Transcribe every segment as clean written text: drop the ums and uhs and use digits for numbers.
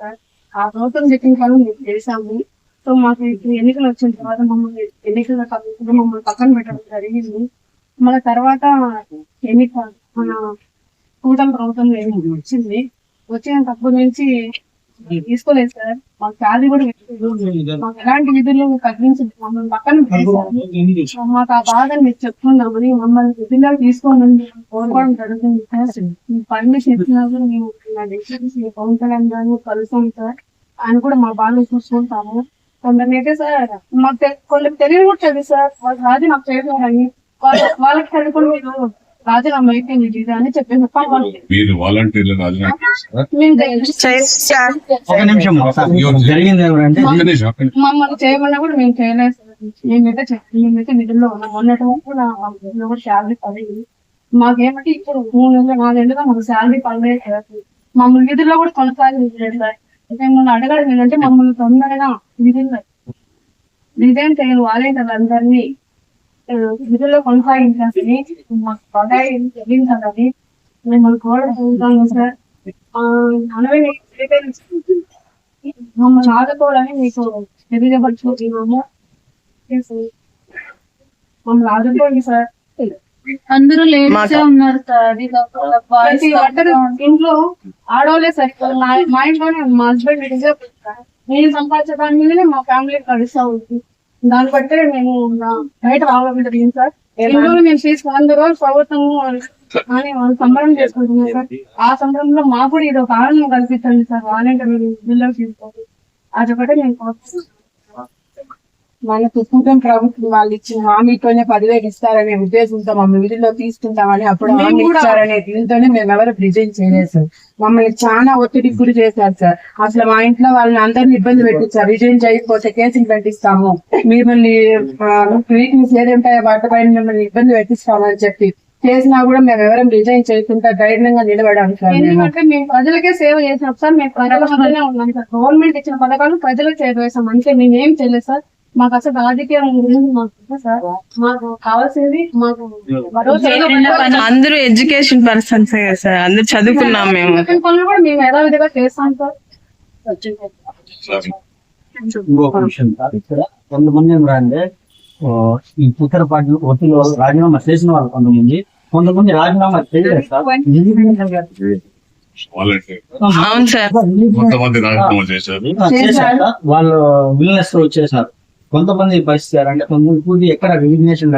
Sir. ఆ ప్రభుత్వం చెప్పిన కానీ మేము చేసాము. సో మాకు ఇప్పుడు ఎన్నికలు వచ్చిన తర్వాత మమ్మల్ని ఎన్నికల కమిటీలో మమ్మల్ని పక్కన పెట్టడం జరిగింది. మన తర్వాత ఎన్నిక మన కూటమి ప్రభుత్వం వచ్చింది. వచ్చినప్పటి నుంచి తీసుకోలేదు సార్. మాకు శాలరీ కూడా మాకు ఎలాంటి విధులు తగ్గించి మమ్మల్ని పక్కన పెట్టేశారు. మాకు ఆ బాధను మీరు చెప్పుకున్నామని మమ్మల్ని విధుల్లో తీసుకోమని కోరుకోవడం జరుగుతుంది సార్. మీకు పర్మిషన్ ఇచ్చినా కూడా మేము పవన్ కళ్యాణ్ గారిని కలుస్తాం సార్. ఆయన కూడా మా బాధను చూసుకుంటాము. కొందరినైతే సార్ మాకు కొందరికి తెలియదు కూడా తెలియదు సార్. వాళ్ళకి రాజీనామా చేయాలని వాళ్ళకి చదువుకుని మీరు రాజీనామా అయిపోయింది ఇది అని చెప్పేసి మమ్మల్ని చేయమన్నా కూడా మేము చేయలేదు సార్. మేమైతే నిధుల్లో ఉన్నాం. మొన్నటి కూడా శాలరీ పడేది. మాకేమంటే ఇప్పుడు 3 నెలలు 4 నెలలుగా మాకు శాలరీ పడలేదు సార్. మమ్మల్ని విధుల్లో కూడా కొనసాగించలేదు సార్. మిమ్మల్ని అడగడం ఏంటంటే మమ్మల్ని తొందరగా విధుల్లో రిజైన్ చేయాలి. వాలంటీర్లు అందరినీ విధుల్లో కొనసాగించాలని మాకు బడాయి చెల్లించాలని మిమ్మల్ని కోరుకుంటాను సార్. మమ్మల్ని ఆదుకోవాలని మీకు తెలియపరచుకుంటున్నాము. మమ్మల్ని ఆదుకోండి సార్. అందరూ లేడీసే ఉన్నారు సార్. ఇంట్లో ఆడవాళ్ళే సార్. మా ఇంట్లోనే మా హస్బెండ్ రిజర్వ్ నేను సంపాదించడానికి మీదనే మా ఫ్యామిలీ కలుస్తా ఉంది. దాన్ని బట్టే మేము బయట రావడం జరిగింది సార్. ఇంట్లో మేము తీసుకుని అందరూ ప్రభుత్వము అని సంబరం చేసుకుంటున్నాం సార్. ఆ సంబరంలో మాకు కూడా ఇది ఒక ఆనందం కల్పించండి సార్. వాలంటీర్ బిల్లు తీసుకోండి. అదొకటే మేము మనకు కూటమి ప్రభుత్వం వాళ్ళు ఇచ్చిన హామీతోనే 10,000 ఇస్తారనే ఉద్దేశంతో మమ్మల్ని విధుల్లో తీసుకుంటామని అప్పుడు హామీ ఇచ్చారనే దీంతోనే మేము ఎవరు రిజైన్ చేయలేదు సార్. మమ్మల్ని చాలా ఒత్తిడికి గురి చేశారు సార్. అసలు మా ఇంట్లో వాళ్ళని అందరినీ ఇబ్బంది పెట్టించారు. రిజైన్ చేయకపోతే కేసులు పెట్టిస్తాము, మిమ్మల్ని వీక్నెస్ ఏదంటాయో వాటిపైన మిమ్మల్ని ఇబ్బంది పెట్టిస్తామని చెప్పి చేసినా కూడా మేము ఎవరం రిజైన్ చేయకుండా ధైర్యంగా నిలబడాం సార్. ఎందుకంటే మేము ప్రజలకే సేవ చేసినాం సార్. మేము ప్రజల మధ్యనే ఉన్నాం సార్. గవర్నమెంట్ ఇచ్చిన పథకాలు ప్రజలకు చేరవేసాం అంతే. మేము ఏం చేయలేదు సార్. మాకు అసలు రాజకీయం గురించి మాకు సార్ మాకు కావాల్సింది మాకు అందరూ ఎడ్యుకేషన్ పర్సన్స్ సార్. అందరూ చదువుకున్నాం. మేము పనులు కూడా మేము యథావిధిగా చేస్తాం సార్. కొంతమంది అంటే ఈ ఇతర పార్టీలు ఒత్తిడి రాజీనామా చేసిన వాళ్ళు కొంతమంది రాజీనామా చేయలేదు సార్. అవును సార్. వాళ్ళు విల్నెస్ వచ్చేసారు. కొంతమంది పరిస్థితి అంటే కొంతమంది పూర్తి ఎక్కడ రిజిగ్నేషన్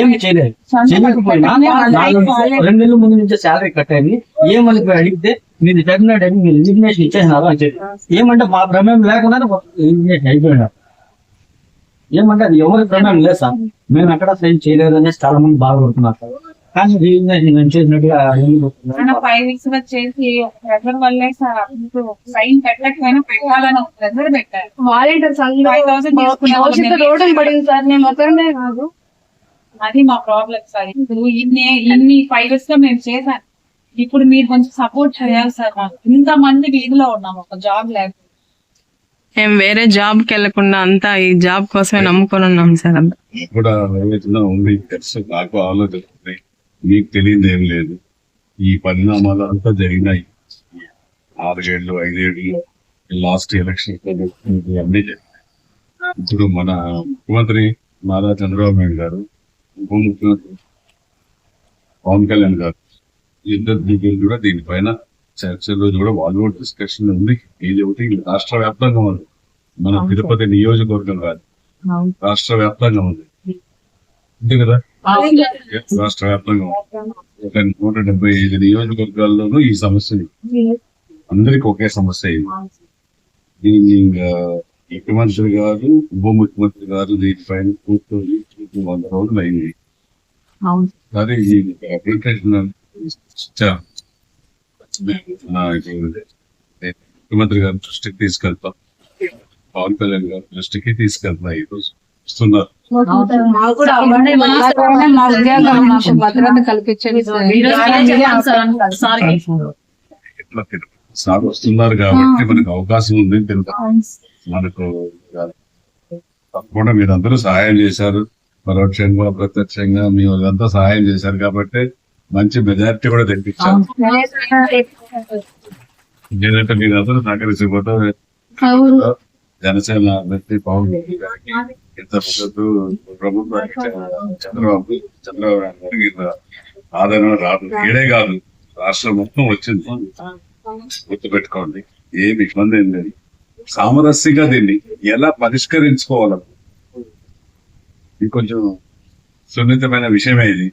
ఏమి చేయలేదు. చేయకపోయినా 2 నెలల ముందు నుంచే శాలరీ కట్ అయింది. ఏమని అడిగితే మీరు టెర్మినేట్ అయ్యి మీరు రిజిగ్నేషన్ ఇచ్చేసినారు అని చెప్పి ఏమంటే మా ప్రమేయం లేకుండా రిజిగ్నేషన్ అయిపోయినారు. ఏమంటే అది ఎవరి ప్రమేయం లేదు సార్. మేము ఎక్కడ సైన్ చేయలేదు అనేసి చాలా మంది బాధపడుతున్నారు సార్. కానీ రిజిగ్నేషన్ చేసినట్టుగా రోడ్డు పడింది సార్. మేము ఒకరినే కాదు, అది మా ప్రాబ్లం సార్. ఇప్పుడు ఇన్ని 5 years గా మేము చేశాను. ఇప్పుడు మీరు కొంచెం సపోర్ట్ చేయాలి సార్. ఇంత మంది వీధిలో ఉన్నాం ఒక జాబ్ లేక. మేము వేరే జాబ్ కి వెళ్లకుండా అంతా ఈ జాబ్ కోసమే నమ్ముకొని ఉన్నాం సార్. కూడా ఉంది తెలుసు, నాకు ఆలోచన మీకు తెలియదు ఏం లేదు. ఈ పరిణామాలు అంతా జరిగినాయి 6 ఏళ్ళు 5 ఏళ్ళు లాస్ట్ ఎలక్షన్ అన్నీ జరిగినాయి. ఇప్పుడు మన ముఖ్యమంత్రి నారా చంద్రబాబు నాయుడు గారు, ఉప ముఖ్యమంత్రి పవన్ కళ్యాణ్ గారు ఇద్దరు దిగులు కూడా దీనిపైన చర్చలు కూడా వాళ్ళు కూడా డిస్కషన్ ఉంది. ఇది ఒకటి రాష్ట్ర వ్యాప్తంగా ఉంది. మన తిరుపతి నియోజకవర్గం కాదు, రాష్ట్ర వ్యాప్తంగా ఉంది. అంతే కదా, రాష్ట్ర వ్యాప్తంగా 175 నియోజకవర్గాల్లోనూ ఈ సమస్య అందరికి ఒకే సమస్య. ఇది దీన్ని ముఖ్యమంత్రి గారు ఉప ముఖ్యమంత్రి గారు దీనిపైన కూర్చొని 100 రోజులు అయింది. సరే ముఖ్యమంత్రి గారి దృష్టికి తీసుకెళ్తాం, పవన్ కళ్యాణ్ గారి దృష్టికి తీసుకెళ్తాం. ఈ రోజు వస్తున్నారు. సార్ వస్తున్నారు కాబట్టి మనకు అవకాశం ఉంది. మనకు తప్పకుండా మీరందరూ సహాయం చేశారు, పరోక్షంగా ప్రత్యక్షంగా మీ వాళ్ళంతా సహాయం చేశారు కాబట్టి మంచి మెజారిటీ కూడా తెప్పించారు. లేదంటే మీరు అందరూ సహకరించకపోతే అవును. జనసేన అభ్యర్థి పవన్ కళ్యాణ్ గారికి ఇంత మద్దతు ప్రభుత్వానికి చంద్రబాబు నాయుడు గారికి ఇంత ఆదరణ రాదు. ఈడే కాదు, రాష్ట్రం మొత్తం వచ్చింది. గుర్తుపెట్టుకోండి, ఏమి ఇబ్బంది ఏం లేదు. సామరస్యంగా దీన్ని ఎలా పరిష్కరించుకోవాలి, ఇది కొంచెం సున్నితమైన విషయమే ఇది.